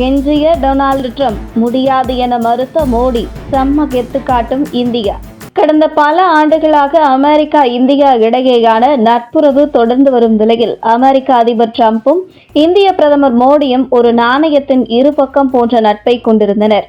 கெஞ்சிய Donald Trump முடியாது என மறுத்த மோடி செம்ம கெத்து காட்டும் இந்தியா. கடந்த பல ஆண்டுகளாக அமெரிக்கா இந்தியா இடையேயான நட்புறவு தொடர்ந்து வரும் நிலையில் அமெரிக்க அதிபர் டிரம்பும் இந்திய பிரதமர் மோடியும் ஒரு நாணயத்தின் இரு பக்கம் போன்ற நட்பை கொண்டிருந்தனர்.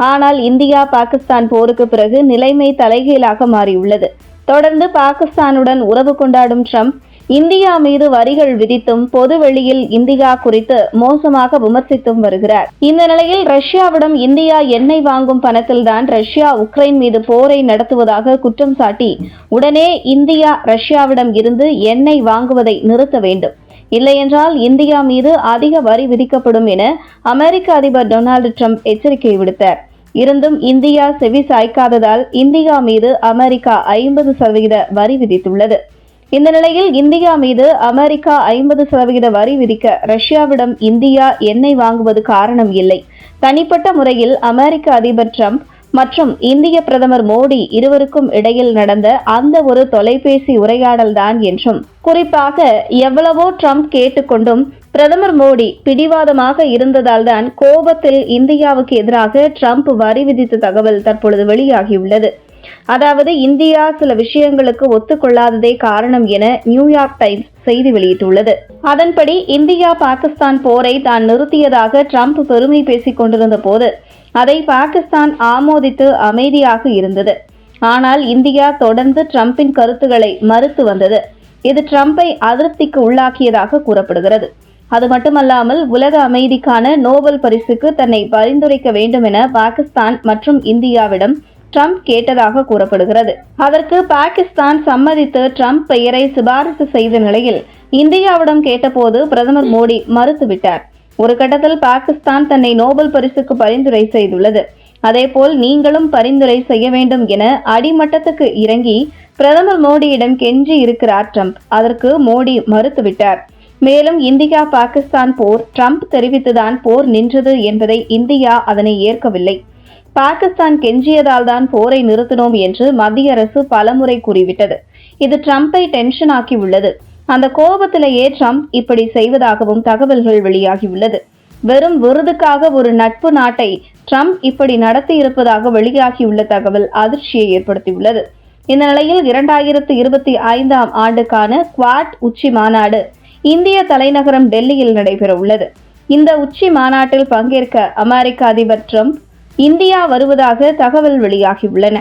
ஆனால் இந்தியா பாகிஸ்தான் போருக்கு பிறகு நிலைமை தலைகீழாக மாறியுள்ளது. தொடர்ந்து பாகிஸ்தானுடன் உறவு கொண்டாடும் டிரம்ப் இந்தியா மீது வரிகள் விதித்தும் பொது வெளியில் இந்தியா குறித்து மோசமாக விமர்சித்தும் வருகிறார். இந்த நிலையில் ரஷ்யாவிடம் இந்தியா எண்ணெய் வாங்கும் பணத்தில்தான் ரஷ்யா உக்ரைன் மீது போரை நடத்துவதாக குற்றம் சாட்டி உடனே இந்தியா ரஷ்யாவிடம் இருந்து எண்ணெய் வாங்குவதை நிறுத்த வேண்டும், இல்லையென்றால் இந்தியா மீது அதிக வரி விதிக்கப்படும் என அமெரிக்க அதிபர் டொனால்டு ட்ரம்ப் எச்சரிக்கை விடுத்தார். இருந்தும் இந்தியா செவி சாய்க்காததால் இந்தியா மீது அமெரிக்கா 50% வரி விதித்துள்ளது. இந்த நிலையில் இந்தியா மீது அமெரிக்கா 50% வரி விதிக்க ரஷ்யாவிடம் இந்தியா எண்ணெய் வாங்குவது காரணம் இல்லை. தனிப்பட்ட முறையில் அமெரிக்க அதிபர் டிரம்ப் மற்றும் இந்திய பிரதமர் மோடி இருவருக்கும் இடையில் நடந்த அந்த ஒரு தொலைபேசி உரையாடல்தான் என்றும், குறிப்பாக எவ்வளவோ டிரம்ப் கேட்டுக்கொண்டும் பிரதமர் மோடி பிடிவாதமாக இருந்ததால் தான் கோபத்தில் இந்தியாவுக்கு எதிராக டிரம்ப் வரி விதித்த தகவல் தற்பொழுது வெளியாகியுள்ளது. அதாவது இந்தியா சில விஷயங்களுக்கு ஒத்துக்கொள்ளாததே காரணம் என நியூயார்க் டைம்ஸ் செய்தி வெளியிட்டுள்ளது. அதன்படி இந்தியா பாகிஸ்தான் போரை தான் நிறுத்தியதாக டிரம்ப் பெருமை பேசிக் கொண்டிருந்த போது அதை பாகிஸ்தான் ஆமோதித்து அமைதியாக இருந்தது. ஆனால் இந்தியா தொடர்ந்து டிரம்பின் கருத்துக்களை மறுத்து வந்தது. இது டிரம்பை அதிருப்திக்கு உள்ளாக்கியதாக கூறப்படுகிறது. அது மட்டுமல்லாமல் உலக அமைதிக்கான நோபல் பரிசுக்கு தன்னை பரிந்துரைக்க வேண்டும் என பாகிஸ்தான் மற்றும் இந்தியாவிடம் டிரம்ப் கேட்டதாக கூறப்படுகிறது. அதற்கு பாகிஸ்தான் சம்மதித்து டிரம்ப் பெயரை சிபாரிசு செய்த நிலையில் இந்தியாவிடம் கேட்டபோது பிரதமர் மோடி மறுத்துவிட்டார். ஒரு கட்டத்தில் பாகிஸ்தான் தன்னை நோபல் பரிசுக்கு பரிந்துரை செய்துள்ளது. அதேபோல் நீங்களும் பரிந்துரை செய்ய வேண்டும் என அடிமட்டத்துக்கு இறங்கி பிரதமர் மோடியிடம் கெஞ்சி இருக்கிறார் டிரம்ப். அதற்கு மோடி மறுத்துவிட்டார். மேலும் இந்தியா பாகிஸ்தான் போர் டிரம்ப் தெரிவித்துதான் போர் நின்றது என்பதை இந்தியா அதனை ஏற்கவில்லை. பாகிஸ்தான் கெஞ்சியதால் தான் போரை நிறுத்தினோம் என்று மத்திய அரசு பலமுறை கூறிவிட்டது. இது டிரம்பை டென்ஷன் ஆக்கி உள்ளது. அந்த கோபத்திலேயே டிரம்ப் இப்படி செய்வதாகவும் தகவல்கள் வெளியாகியுள்ளது. வெறும் விருதுக்காக ஒரு நட்பு நாட்டை டிரம்ப் இப்படி நடத்தி இருப்பதாக வெளியாகியுள்ள தகவல் அதிர்ச்சியை ஏற்படுத்தியுள்ளது. இந்த நிலையில் 2025ஆம் ஆண்டுக்கான குவாட் உச்சி மாநாடு இந்திய தலைநகரம் டெல்லியில் நடைபெற உள்ளது. இந்த உச்சி மாநாட்டில் பங்கேற்க அமெரிக்க அதிபர் டிரம்ப் இந்தியா வருவதாக தகவல் வெளியாகியுள்ளன.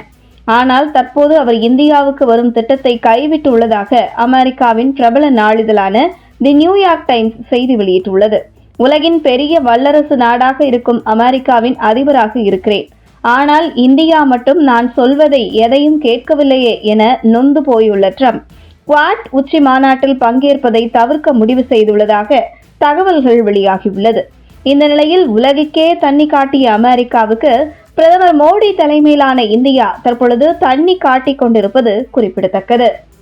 ஆனால் தற்போது அவர் இந்தியாவுக்கு வரும் திட்டத்தை கைவிட்டுள்ளதாக அமெரிக்காவின் பிரபல நாளிதழான தி நியூயார்க் டைம்ஸ் செய்தி வெளியிட்டுள்ளது. உலகின் பெரிய வல்லரசு நாடாக இருக்கும் அமெரிக்காவின் அதிபராக இருக்கிறேன், ஆனால் இந்தியா மட்டும் நான் சொல்வதை எதையும் கேட்கவில்லையே என நொந்து போயுள்ள டிரம்ப் குவாட் உச்சி மாநாட்டில் பங்கேற்பதை தவிர்க்க முடிவு செய்துள்ளதாக தகவல்கள் வெளியாகியுள்ளது. இந்த நிலையில் உலகிற்கே தண்ணி காட்டிய அமெரிக்காவுக்கு பிரதமர் மோடி தலைமையிலான இந்தியா தற்பொழுது தண்ணி காட்டிக் கொண்டிருப்பது குறிப்பிடத்தக்கது.